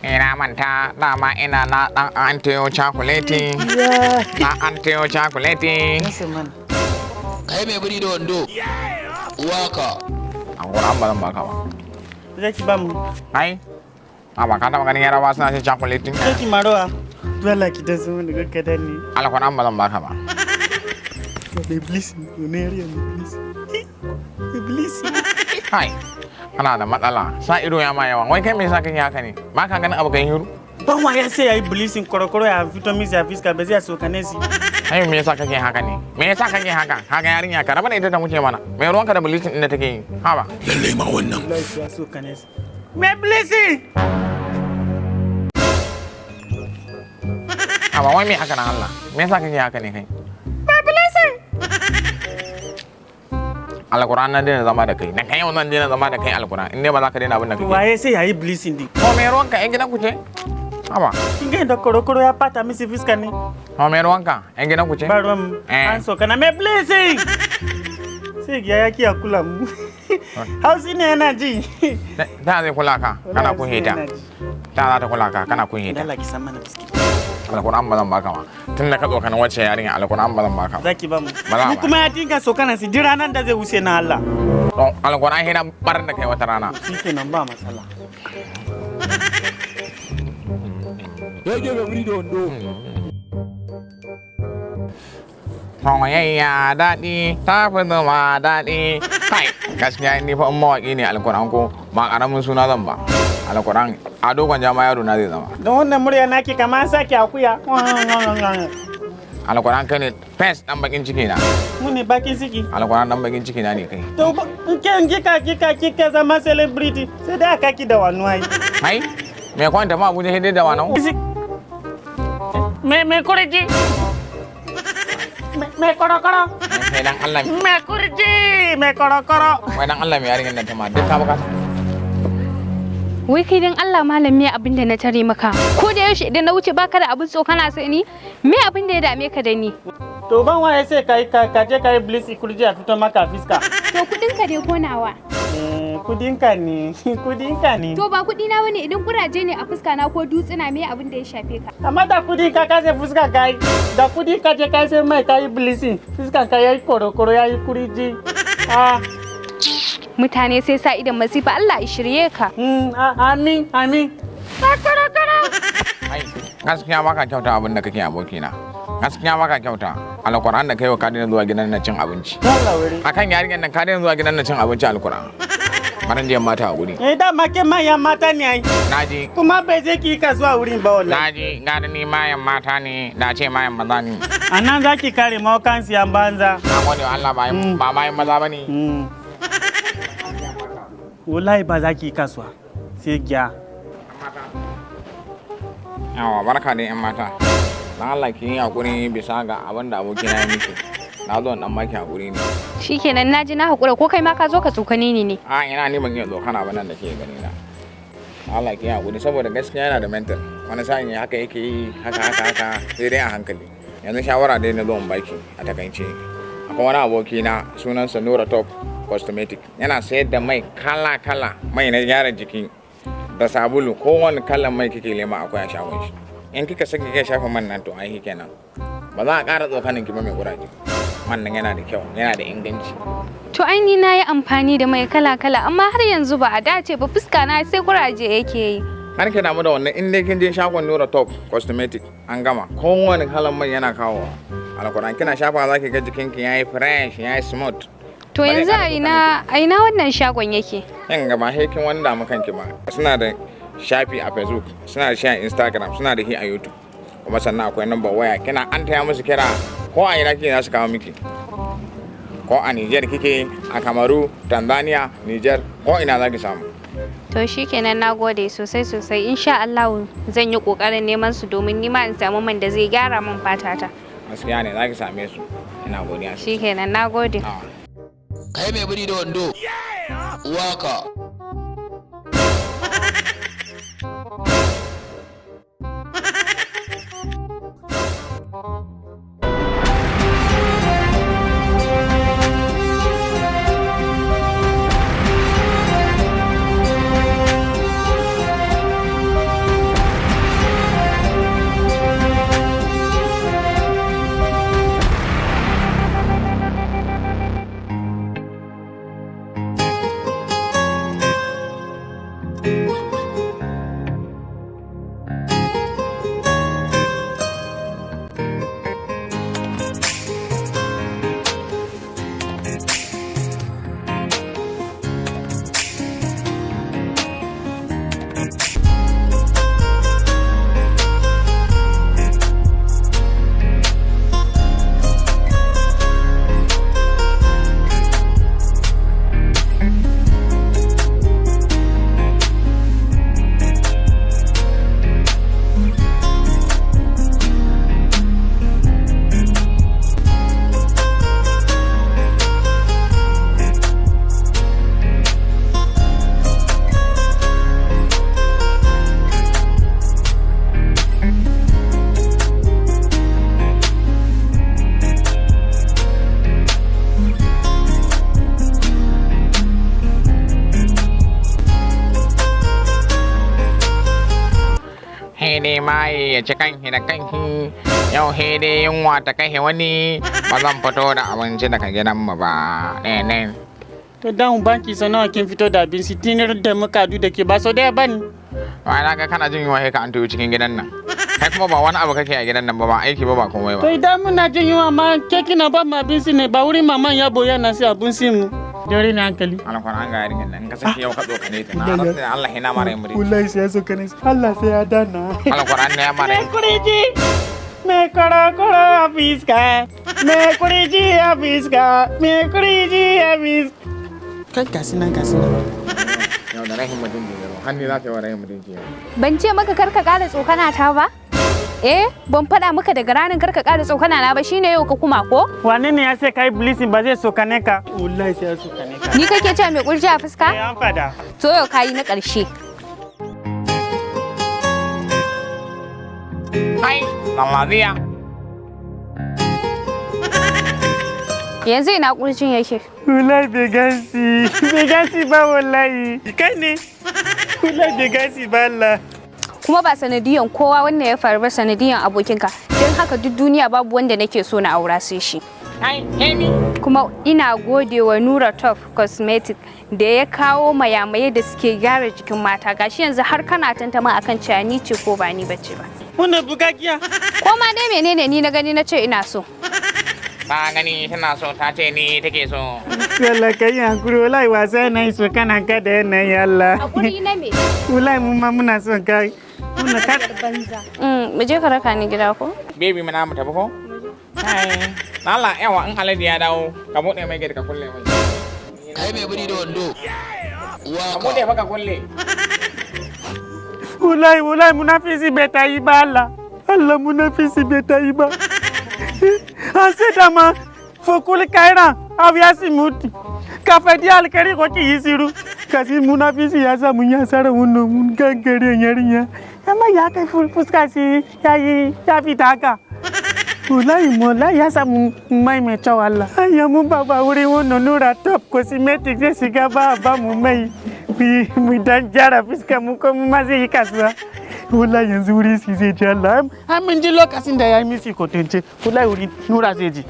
Ina manta dama ina na dan antiyo chocolate. Na antiyo chocolate. Kai mai buri da wando. Waka. An gura an ba zan baka ba. Zaki ba mu. Ai. Aba ka taba ganin yarawa suna cin chocolate. Zaki marowa. Dole ki da su daga kadan ne. Alquran ba zan baka ba. Iblis ne yariya iblis. Iblis. Hai. Kana da matsala. Sa ido ya ma yawa. Wai kai me yasa kake haka ne? Ba ka ganin abu kan hiru? Ban wa ya sai yayi blisin korokoro ya fito misi ya fiska ba zai so kanesi. Ai me yasa kake haka ne? Me yasa kake haka? Haka yarinya ka raba da ita ta muke mana. Me ruwanka da blisin din da take yi? Ha ba. Lalle ma wannan. Ya so kanesi. Me blisin. Aba wai me haka na Allah? Me yasa kake haka ne kai? Me blisin. Alquran nan dai zama da kai. Na kai wannan dai zama da kai alquran. In dai ba za ka daina abin da kake. Waye sai yayi blisin din. Ko me ruwanka yan gidan ku ce? Aba. Kin ga da korokoro ya fata misi fiska ne. Ko me ruwanka yan gidan ku ce? Ba ruwan an so kana me blisin. Sai ya yaki akula mu. Hausi ne yana ji. Da zai kula ka kana kun hita. Ta za ta kula ka kana kun hita. Allah ki san mana biskit. Alquran ba zan baka ma. Tun da ka zo kana wacce yarinya alquran ba zan baka. Zaki ba mu. Mu kuma ya tinka so kana si ranan da zai wuce na Allah. Don alquran hina barin da kai wata rana. Shikenan ba matsala. Yage mai buri da wando. Soyayya daɗi, ta fi zama daɗi. Kai, gaskiya ni fa in mawaƙi ne alquran ko ba ƙaramin suna zan ba. Alquran a dogon jama yaro na zai zama. Don wannan murya naki kamar sake akuya. Alquran kai ne fes dan bakin ciki na. Mu ne bakin ciki. Alquran dan bakin ciki na ne kai. To kika zama celebrity sai da aka ki da wani ai. Hai, me kwanta ma Abuja hidde da wani? Me kurji. Me korokoro. Kai dan Allah. Me kurji, me korokoro. Wai dan Allah me yarinyar nan ta ma duk ka bukata. Wai kai dan Allah malam me abin da na tare maka? Ko da yaushe idan na wuce baka da abin tsokana sai ni? Me abin da ya dame ka da ni? To ban waye sai ka je kai bliss kurji a fito maka fiska. To kudin ka dai ko nawa? Kudin ka ne, kudin ka ne. To ba kudi na bane idan kuraje ne a fuska na ko dutsuna me abin da ya shafe ka? Amma da kudin ka sai fuska kai. Da kudin ka je kai sai mai kai blissing. Fuska ka yayi korokoro yayi kurji. Mutane sai sa idan masifa Allah ya shirye ka. Amin, amin. Ai, gaskiya baka kyauta abin da kake abokina. Gaskiya baka kyauta. Alquran da kai wa ka daina zuwa gidan na cin abinci. Akan yarinyar nan ka daina zuwa gidan na cin abinci alquran. Maran jiyan mata a guri. Da make mayan mata ne ai. Naji. Kuma bai je ki kasuwa wurin ba wallahi. Naji, gani ni mayan mata ne, da ce mayan maza ne. Anan zaki kare maukan siyan banza. Na gode wa Allah ba mayan maza bane. Wallahi ba za ki kasuwa sai gya. Yawa barka da yan mata. Dan Allah ki yi hakuri bisa ga abin da abokina ya miki. Na zo dan maki hakuri ne. Shikenan naji na hakura ko kai ma ka zo ka tsokane ni ne. A ina ni ban iya tsokana ba nan da ke gani na. Allah ki yi hakuri saboda gaskiya yana da mental. Wani sa'in haka yake yi haka sai dai a hankali. Yanzu shawara dai na zo in baki a takaice. Akwai wani abokina sunansa Nura Top Cosmetic yana sayar da mai kala-kala mai na gyara jiki da sabulu kowane kalan mai kike lema akwai a shagon shi in kika saki kai shafa man nan to ai kenan ba za a ƙara tsokanin ki ba mai kuraje man nan yana da kyau yana da inganci to ai ni na yi amfani da mai kala-kala amma har yanzu ba a dace ba fuska na sai kuraje yake yi har ki damu da wannan in dai kin je shagon Nura Top Cosmetic an gama kowane kalan mai yana kawo alquran kina shafa zaki ga jikinki yayi fresh yayi smooth. To yanzu a ina wannan shagon yake? Yan gaba hekin wanda makanki ba. Suna da shafi a Facebook, suna da shi a Instagram, suna da shi a YouTube. Kuma sannan akwai number waya. Kina an taya musu kira ko a ina kike za su kawo miki. Ko a Niger kike, a Kamaru, Tanzania, Niger, ko ina za ki samu. To shikenan nagode sosai insha Allah zan yi kokarin neman su domin ni ma in samu man da zai gyara min fatata. Gaskiya ne za ki same su. Ina godiya. Shikenan nagode. Kai mai buri da wando. Waka. hede mai ya ci kanki da kanki yau hede yunwa ta kai wani ba zan fito da abinci daga gidan mu ba ne To dan banki sanawa kin fito da abinci tinar da muka du da ke ba so daya bane. wai na ga kana jin yunwa sai ka an tayo cikin gidan nan kai kuma ba wani abu kake a gidan nan ba aiki ba komai ba To idan muna jin yunwa ma ke kina ba mu abinci ne ba wurin maman ya boya na sai abinci mu. Dore ne hankali. Alquran ga yarin nan in ka saki yau ka doka ne ta na rasa Allah ina mara yin muri Wallahi sai ya so kane. Allah sai ya dana. Alquran ne ya mara yin Kuriji. Me koro abiska. Me kuriji abiska. Me kuriji abiska. Kai kasina. yau da rahin mutum ne hannu za ta yi wa rahin mutum ke Ban ce maka karka ƙara tsokana ta ba? Ban faɗa maka daga ranar karka ƙara tsokana na ba shine yau ka kuma ko? Wane ne ya sai kai bleaching ba zai sokane ka? Wallahi sai ya sokane ka. Ni kake cewa mai kurji a fuska? An fada. To yau kayi na ƙarshe. hai lalaziya Yanzu ina kurjin yake. Wallahi bai gasi ba wallahi. Kai ne? Wallahi bai gasi ba Allah. Kuma ba sanadiyan kowa wanda ya faru ba sanadiyan abokinka. Don haka duk duniya babu wanda nake so na aura sai shi. hai ni Kuma ina gode wa Nura Top Cosmetic da ya kawo mayamaye da suke gyara jikin mata. Gashi yanzu har kana tantama akan cewa ni ce ko ba ni bace ba. Wannan bugagiya. Ko ma dai menene ni na gani na ce ina so. ta gani tana so ta ce ni take so Yalla kai hankuri wallahi wasa na yi so kana ka da yanayi Allah. Hakuri na me? Wallahi mun ma muna son kai. Muna ka Banza. Mu je ka raka ni gida ko? baby mana mu tafi ko hai Allah yawa in Alhaji ya dawo ka bude mai gate ka kulle mai Kai mai biri da wando. ka bude fa ka kulle wallahi munafisi bai ta yi ba Allah. Allah munafisi bai ta yi ba. Ase dama fokuli kaira aviasi muti. Kafedi alkari ko ki yisiru. Kasi munafisi ya sa mun ya sara wannan mun gangare yarinya. Amma ya kai fuska si ya fita haka. Wallahi ya samu mai kyau Allah. Ya mun baba wuri wannan Nura Top Cosmetic zai shiga ba mu mai. Mu dan jara fuska mu ko mu ma zai yi kasuwa. Wallahi yanzu wuri si zai ji Allah. Mun ji lokacin da ya yi misi kwatance. Wallahi wuri Nura zai ji.